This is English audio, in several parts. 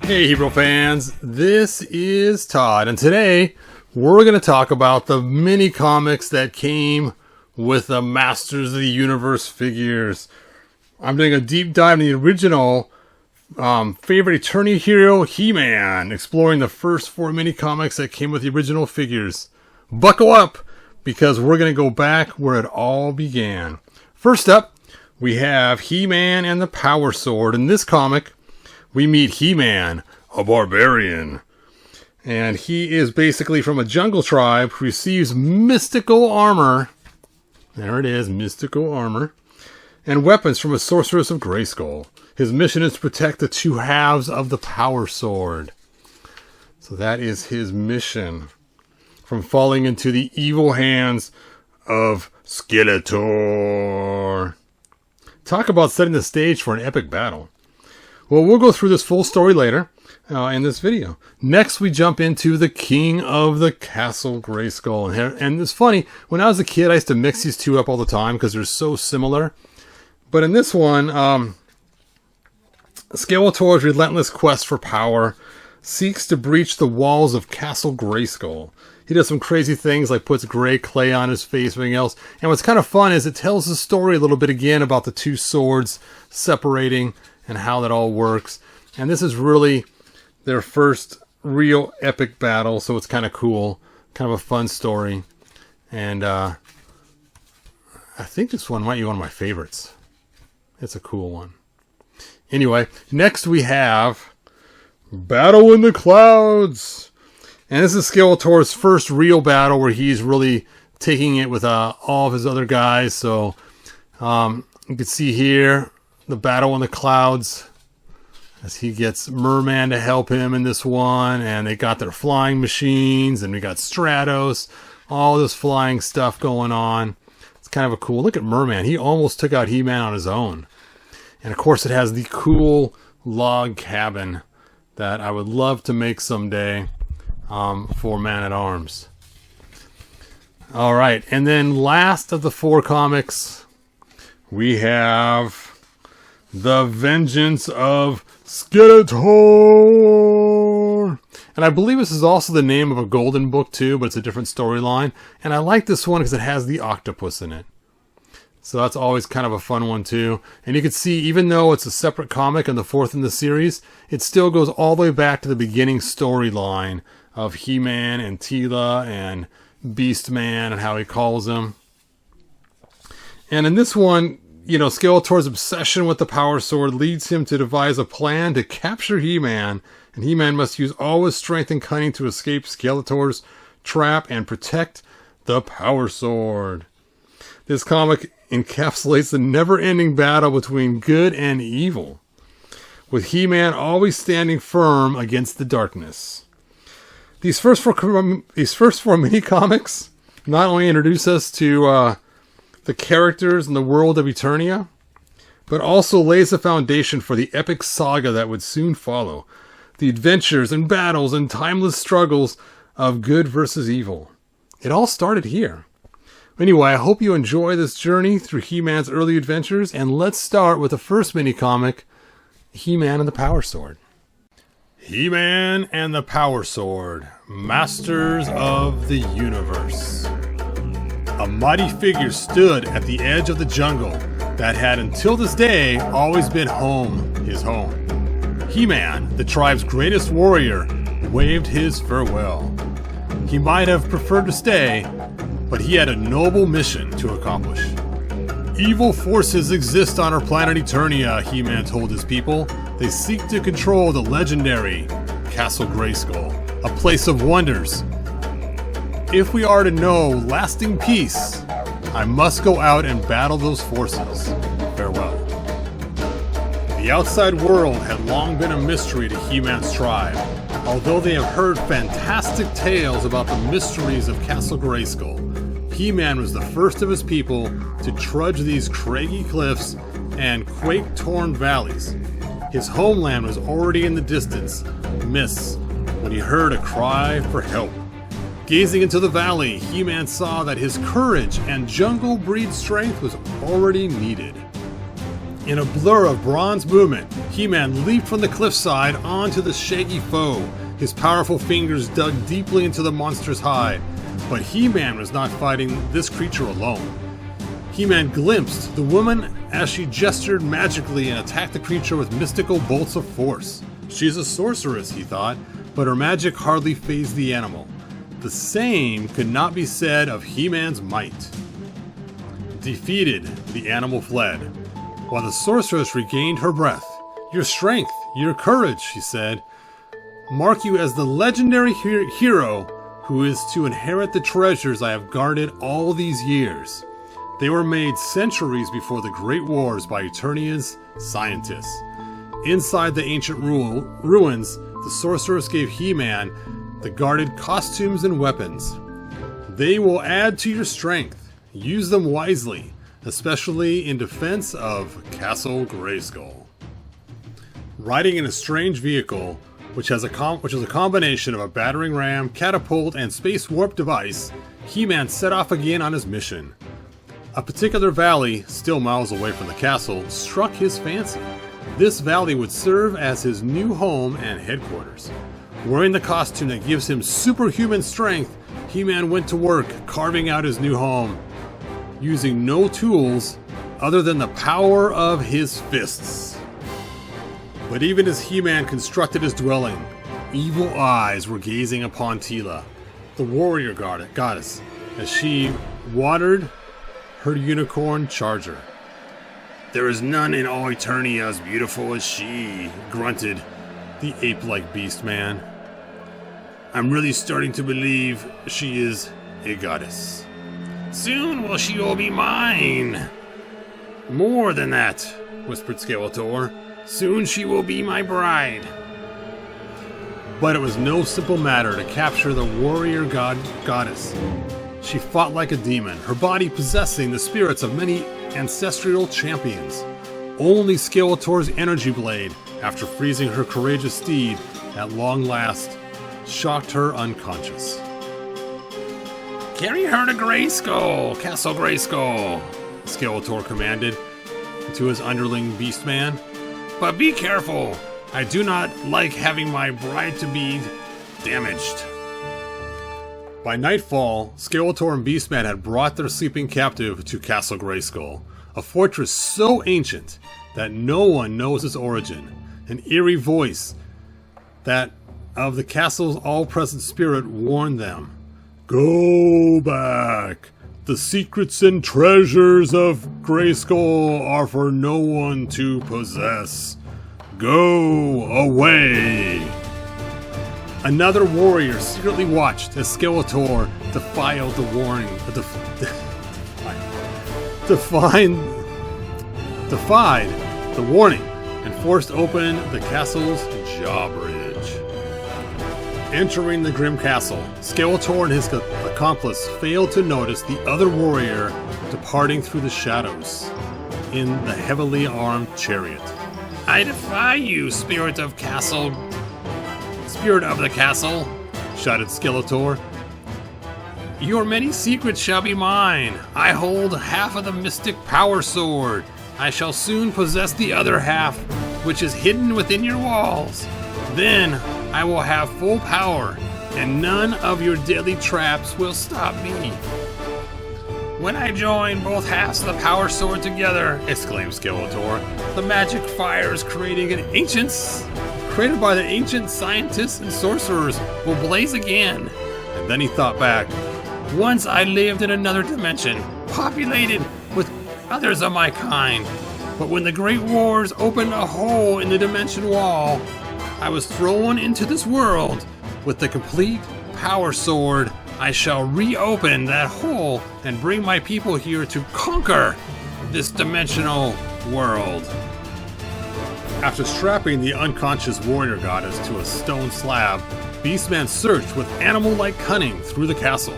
Hey Hero fans, this is Todd, and today we're going to talk about the mini comics that came with the Masters of the Universe figures. I'm doing a deep dive in the original favorite Eternity hero, He-Man, exploring the first 4 mini comics that came with the original figures. Buckle up, because we're going to go back where it all began. First up, we have He-Man and the Power Sword. In this comic, we meet He-Man, a barbarian. And he is basically from a jungle tribe who receives mystical armor. There it is, mystical armor. And weapons from a sorceress of Grayskull. His mission is to protect the 2 halves of the Power Sword. So that is his mission. From falling into the evil hands of Skeletor. Talk about setting the stage for an epic battle. Well, we'll go through this full story later in this video. Next, we jump into the King of the Castle Grayskull. And it's funny, when I was a kid, I used to mix these two up all the time because they're so similar. But in this one, Skeletor's relentless quest for power seeks to breach the walls of Castle Grayskull. He does some crazy things like puts gray clay on his face and everything else. And what's kind of fun is it tells the story a little bit again about the 2 swords separating and how that all works. And this is really their first real epic battle, so it's kind of cool. Kind of a fun story. And I think this one might be one of my favorites. It's a cool one. Anyway, next we have Battle in the Clouds. And this is Skeletor's first real battle where he's really taking it with all of his other guys. So you can see here the battle in the clouds as he gets Merman to help him in this one, and they got their flying machines, and we got Stratos, all this flying stuff going on. It's kind of a cool look at Merman. He almost took out He-Man on his own. And of course it has the cool log cabin that I would love to make someday for Man-at-Arms. Alright, and then last of the 4 comics, we have The Vengeance of Skeletor. And I believe this is also the name of a golden book too, but it's a different storyline. And I like this one because it has the octopus in it. So that's always kind of a fun one too. And you can see, even though it's a separate comic and the 4th in the series, it still goes all the way back to the beginning storyline of He-Man and Teela and Beastman and how he calls him. And in this one, you know, Skeletor's obsession with the Power Sword leads him to devise a plan to capture He-Man, and He-Man must use all his strength and cunning to escape Skeletor's trap and protect the Power Sword. This comic encapsulates the never-ending battle between good and evil, with He-Man always standing firm against the darkness. These first 4 mini-comics not only introduce us to the characters and the world of Eternia, but also lays the foundation for the epic saga that would soon follow. The adventures and battles and timeless struggles of good versus evil. It all started here. Anyway, I hope you enjoy this journey through He-Man's early adventures, and let's start with the first mini-comic, He-Man and the Power Sword. He-Man and the Power Sword, Masters of the Universe. A mighty figure stood at the edge of the jungle that had until this day always been his home. He-Man, the tribe's greatest warrior, waved his farewell. He might have preferred to stay, but he had a noble mission to accomplish. Evil forces exist on our planet Eternia, He-Man told his people. They seek to control the legendary Castle Grayskull, a place of wonders. If we are to know lasting peace, I must go out and battle those forces. Farewell. The outside world had long been a mystery to He-Man's tribe, although they have heard fantastic tales about the mysteries of Castle Grayskull. He-Man was the first of his people to trudge these craggy cliffs and quake-torn valleys. His homeland was already in the distance, mists, when he heard a cry for help. Gazing into the valley, He-Man saw that his courage and jungle breed strength was already needed. In a blur of bronze movement, He-Man leaped from the cliffside onto the shaggy foe. His powerful fingers dug deeply into the monster's hide. But He-Man was not fighting this creature alone. He-Man glimpsed the woman as she gestured magically and attacked the creature with mystical bolts of force. She's a sorceress, he thought, but her magic hardly fazed the animal. The same could not be said of He-Man's might. Defeated, the animal fled, while the sorceress regained her breath. "Your strength, your courage," she said, "mark you as the legendary hero who is to inherit the treasures I have guarded all these years. They were made centuries before the Great Wars by Eternia's scientists." Inside the ancient ruins, the sorceress gave He-Man the guarded costumes and weapons. "They will add to your strength. Use them wisely, especially in defense of Castle Grayskull." Riding in a strange vehicle, which is a combination of a battering ram, catapult, and space warp device, He-Man set off again on his mission. A particular valley, still miles away from the castle, struck his fancy. This valley would serve as his new home and headquarters. Wearing the costume that gives him superhuman strength, He-Man went to work carving out his new home, using no tools other than the power of his fists. But even as He-Man constructed his dwelling, evil eyes were gazing upon Teela, the warrior goddess, as she watered her unicorn charger. "There is none in all Eternia as beautiful as she," grunted the ape-like beast man. "I'm really starting to believe she is a goddess." "Soon will she all be mine." "More than that," whispered Skeletor. "Soon she will be my bride." But it was no simple matter to capture the warrior goddess. She fought like a demon, her body possessing the spirits of many ancestral champions. Only Skeletor's energy blade, after freezing her courageous steed at long last, shocked her unconscious. "Carry her to Castle Grayskull," Skeletor commanded to his underling Beastman. "But be careful. I do not like having my bride-to-be damaged." By nightfall, Skeletor and Beastman had brought their sleeping captive to Castle Grayskull, a fortress so ancient that no one knows its origin. An eerie voice that of the castle's all-present spirit warned them. "Go back. The secrets and treasures of Grayskull are for no one to possess. Go away." Another warrior secretly watched as Skeletor defied the warning and forced open the castle's drawbridge. Entering the grim castle, Skeletor and his accomplice failed to notice the other warrior departing through the shadows in the heavily armed chariot. "I defy you, spirit of the castle," shouted Skeletor. "Your many secrets shall be mine. I hold half of the mystic power sword. I shall soon possess the other half, which is hidden within your walls. Then I will have full power, and none of your deadly traps will stop me." "When I join both halves of the power sword together," exclaimed Skeletor, "the magic fires created by the ancient scientists and sorcerers will blaze again." And then he thought back. "Once I lived in another dimension, populated with others of my kind. But when the Great Wars opened a hole in the dimension wall, I was thrown into this world. With the complete power sword, I shall reopen that hole and bring my people here to conquer this dimensional world." After strapping the unconscious warrior goddess to a stone slab, Beastman searched with animal-like cunning through the castle.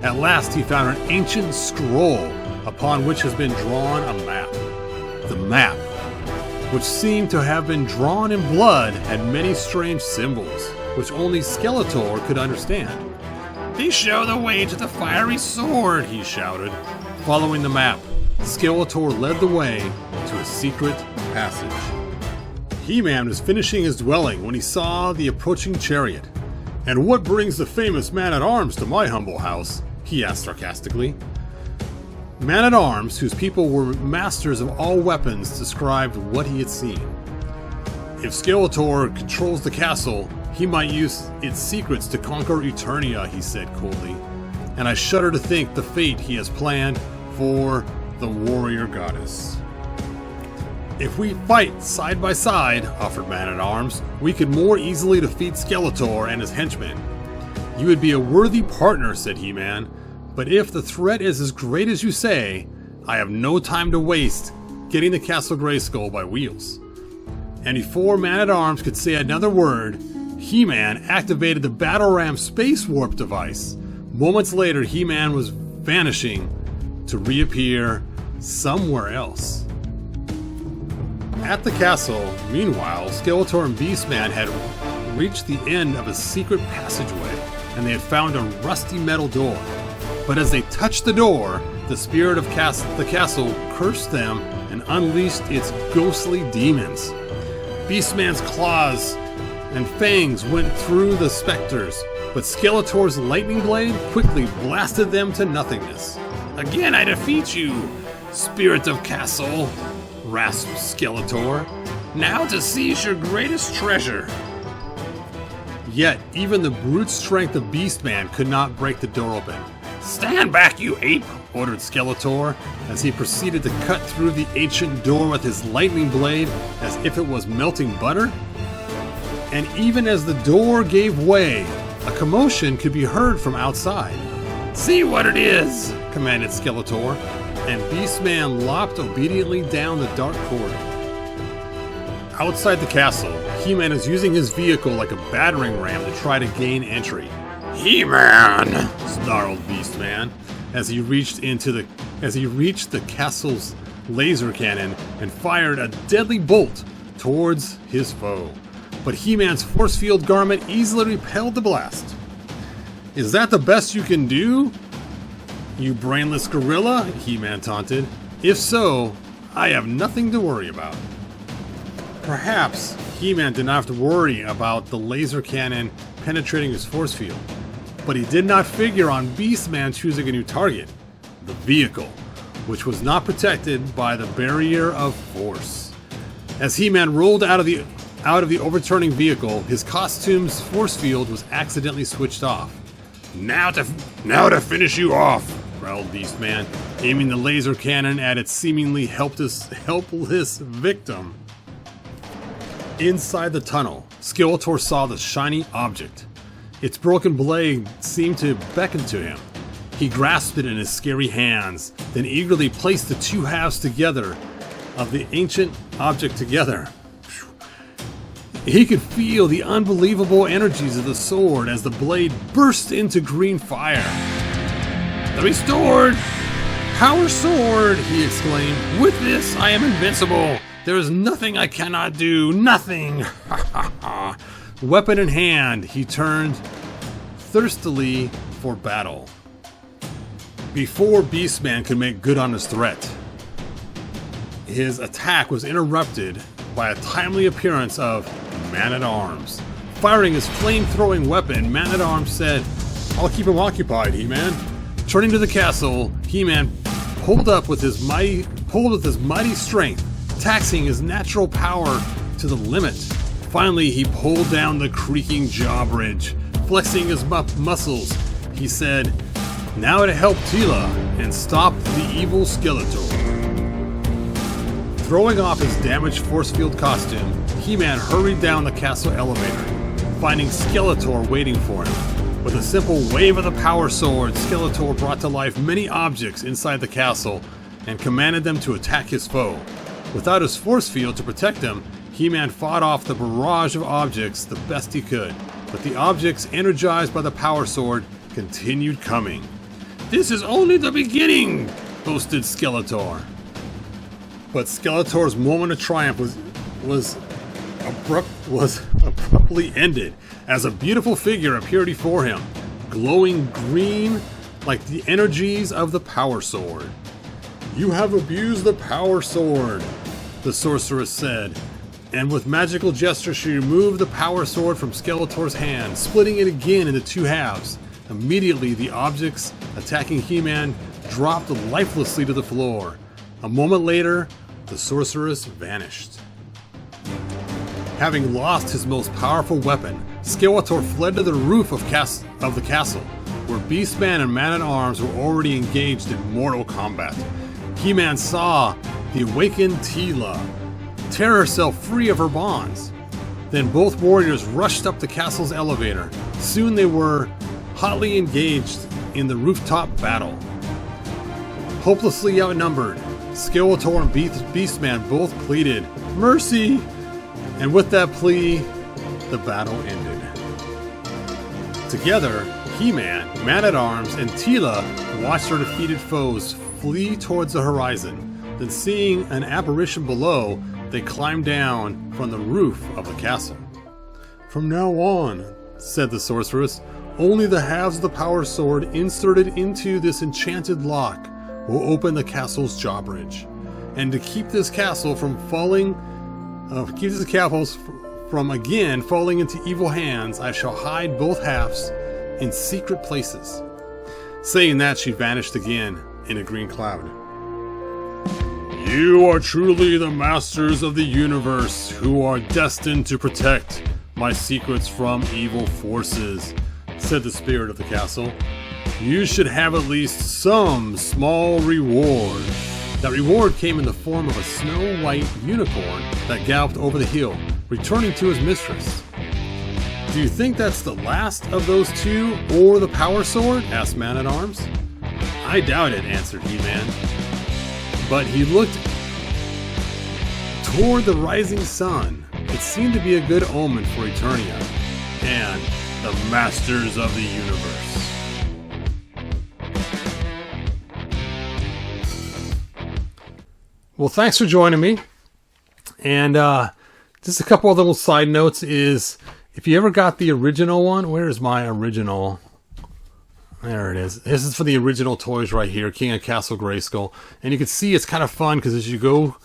At last he found an ancient scroll upon which has been drawn a map. The map, which seemed to have been drawn in blood, had many strange symbols, which only Skeletor could understand. "They show the way to the fiery sword," he shouted. Following the map, Skeletor led the way to a secret passage. He-Man was finishing his dwelling when he saw the approaching chariot. "And what brings the famous man-at-arms to my humble house?" he asked sarcastically. Man-at-arms, whose people were masters of all weapons, described what he had seen. "If Skeletor controls the castle, he might use its secrets to conquer Eternia," he said coldly. "And I shudder to think the fate he has planned for the warrior goddess." "If we fight side by side," offered Man-at-Arms, "we could more easily defeat Skeletor and his henchmen." "You would be a worthy partner," said He-Man, "but if the threat is as great as you say, I have no time to waste getting the Castle Grayskull by wheels." And before Man-at-Arms could say another word, He-Man activated the Battle Ram Space Warp device. Moments later, He-Man was vanishing to reappear somewhere else. At the castle, meanwhile, Skeletor and Beastman had reached the end of a secret passageway, and they had found a rusty metal door. But as they touched the door, the spirit of the castle cursed them and unleashed its ghostly demons. Beastman's claws and fangs went through the specters, but Skeletor's lightning blade quickly blasted them to nothingness. "Again I defeat you, spirit of castle," rasped Skeletor. "Now to seize your greatest treasure." Yet, even the brute strength of Beastman could not break the door open. "Stand back, you ape!" ordered Skeletor, as he proceeded to cut through the ancient door with his lightning blade as if it was melting butter. And even as the door gave way, a commotion could be heard from outside. "See what it is!" commanded Skeletor, and Beastman lopped obediently down the dark corridor. Outside the castle, He-Man is using his vehicle like a battering ram to try to gain entry. "He-Man!" snarled Beastman as he reached the castle's laser cannon and fired a deadly bolt towards his foe. But He-Man's force field garment easily repelled the blast. "Is that the best you can do, you brainless gorilla?" He-Man taunted. "If so, I have nothing to worry about." Perhaps He-Man did not have to worry about the laser cannon penetrating his force field, but he did not figure on Beastman choosing a new target, the vehicle, which was not protected by the barrier of force. As He-Man rolled out of the overturning vehicle, his costume's force field was accidentally switched off. Now to finish you off," growled Beastman, aiming the laser cannon at its seemingly helpless victim. Inside the tunnel, Skeletor saw the shiny object. Its broken blade seemed to beckon to him. He grasped it in his scary hands, then eagerly placed the two halves together of the ancient object together. He could feel the unbelievable energies of the sword as the blade burst into green fire. "The restored power sword!" he exclaimed. "With this, I am invincible. There is nothing I cannot do. Nothing!" Weapon in hand, he turned thirstily for battle. Before Beastman could make good on his threat, his attack was interrupted by a timely appearance of Man-at-Arms. Firing his flame-throwing weapon, Man-at-Arms said, "I'll keep him occupied, He-Man." Turning to the castle, He-Man pulled with his mighty strength, taxing his natural power to the limit. Finally, he pulled down the creaking drawbridge. Flexing his muscles, he said, "Now to help Tila and stop the evil Skeletor." Throwing off his damaged force field costume, He-Man hurried down the castle elevator, finding Skeletor waiting for him. With a simple wave of the power sword, Skeletor brought to life many objects inside the castle and commanded them to attack his foe. Without his force field to protect him, He-Man fought off the barrage of objects the best he could, but the objects energized by the power sword continued coming. "This is only the beginning," boasted Skeletor. But Skeletor's moment of triumph was abruptly ended as a beautiful figure appeared before him, glowing green like the energies of the power sword. "You have abused the power sword," the sorceress said. And with magical gestures, she removed the power sword from Skeletor's hand, splitting it again into two halves. Immediately, the objects attacking He-Man dropped lifelessly to the floor. A moment later, the sorceress vanished. Having lost his most powerful weapon, Skeletor fled to the roof of the castle, where Beastman and Man-at-Arms were already engaged in mortal combat. He-Man saw the awakened Teela tear herself free of her bonds. Then both warriors rushed up the castle's elevator. Soon they were hotly engaged in the rooftop battle. Hopelessly outnumbered, Skeletor and Beastman both pleaded, "Mercy!" And with that plea, the battle ended. Together, He-Man, Man-at-Arms, and Teela watched their defeated foes flee towards the horizon. Then, seeing an apparition below, they climbed down from the roof of the castle. "From now on," said the sorceress, "only the halves of the power sword inserted into this enchanted lock will open the castle's drawbridge. And to keep this castle from falling again falling into evil hands, I shall hide both halves in secret places." Saying that, she vanished again in a green cloud. "You are truly the masters of the universe who are destined to protect my secrets from evil forces," said the spirit of the castle. "You should have at least some small reward." That reward came in the form of a snow-white unicorn that galloped over the hill, returning to his mistress. "Do you think that's the last of those two, or the power sword?" asked Man-at-Arms. "I doubt it," answered He-Man. But he looked toward the rising sun. It seemed to be a good omen for Eternia and the masters of the universe. Well, thanks for joining me. And just a couple of little side notes is, if you ever got the original one, where's my original? There it is. This is for the original toys right here, King of Castle Grayskull. And you can see it's kind of fun because as you go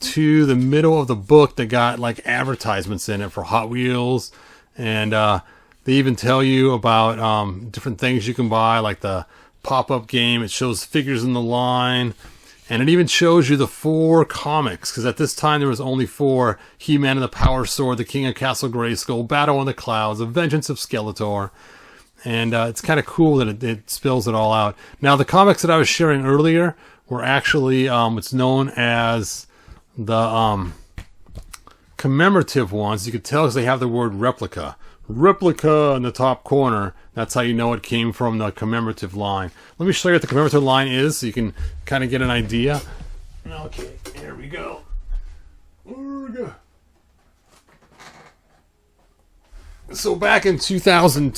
to the middle of the book, they got like advertisements in it for Hot Wheels. And they even tell you about different things you can buy, like the pop-up game. It shows figures in the line. And it even shows you the 4 comics, because at this time there was only 4: He-Man and the Power Sword, the King of Castle Grayskull, Battle in the Clouds, The Vengeance of Skeletor. And it's kind of cool that it spells it all out. Now, the comics that I was sharing earlier were actually what's known as the commemorative ones. You could tell because they have the word replica. Replica in the top corner. That's how you know it came from the commemorative line. Let me show you what the commemorative line is so you can kind of get an idea. Okay, here we go. So back in 2000 and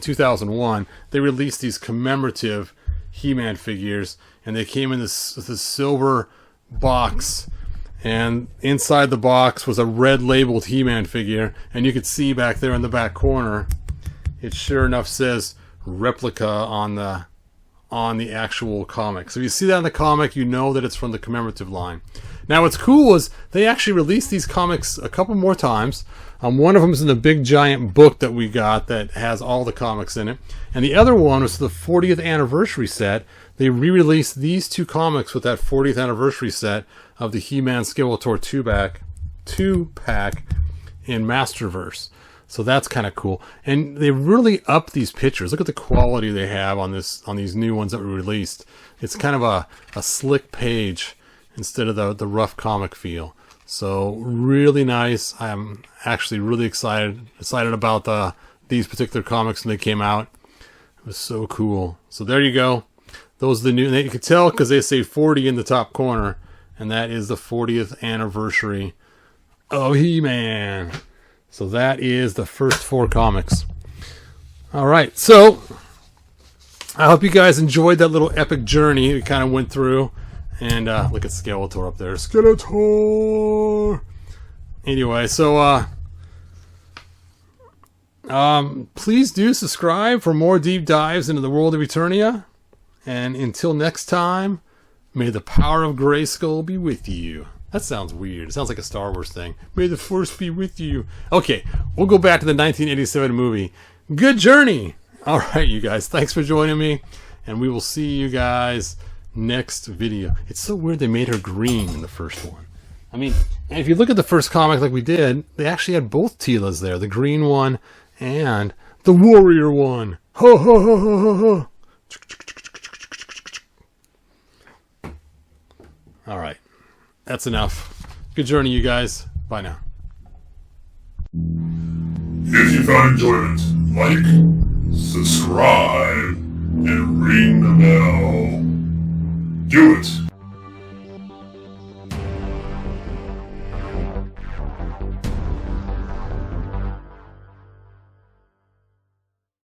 2001, they released these commemorative He-Man figures, and they came in this silver box, and inside the box was a red labeled He-Man figure, and you could see back there in the back corner, it sure enough says replica on the actual comic. So if you see that in the comic, you know that it's from the commemorative line. Now what's cool is they actually released these comics a couple more times. One of them is in the big giant book that we got that has all the comics in it. And the other one was the 40th anniversary set. They re-released these 2 comics with that 40th anniversary set of the He-Man Skeletor 2-pack in Masterverse. So that's kind of cool. And they really upped these pictures. Look at the quality they have on these new ones that were released. It's kind of a slick page instead of the rough comic feel. So really nice. I'm actually really excited about these particular comics when they came out. It was so cool. So there you go. Those are the new, and you can tell because they say 40 in the top corner, and that is the 40th anniversary of He-Man. So that is the first 4 comics. All right, so I hope you guys enjoyed that little epic journey we kind of went through. And look at Skeletor up there. Skeletor! Anyway, so please do subscribe for more deep dives into the world of Eternia. And until next time, may the power of Grayskull be with you. That sounds weird. It sounds like a Star Wars thing. May the Force be with you. Okay, we'll go back to the 1987 movie. Good journey! Alright, you guys. Thanks for joining me. And we will see you guys next video. It's so weird they made her green in the first one. I mean, if you look at the first comic like we did, they actually had both Teelas there. The green one and the warrior one. Ho ho ho ho ho ho. Alright. That's enough. Good journey, you guys. Bye now. If you found enjoyment, like, subscribe.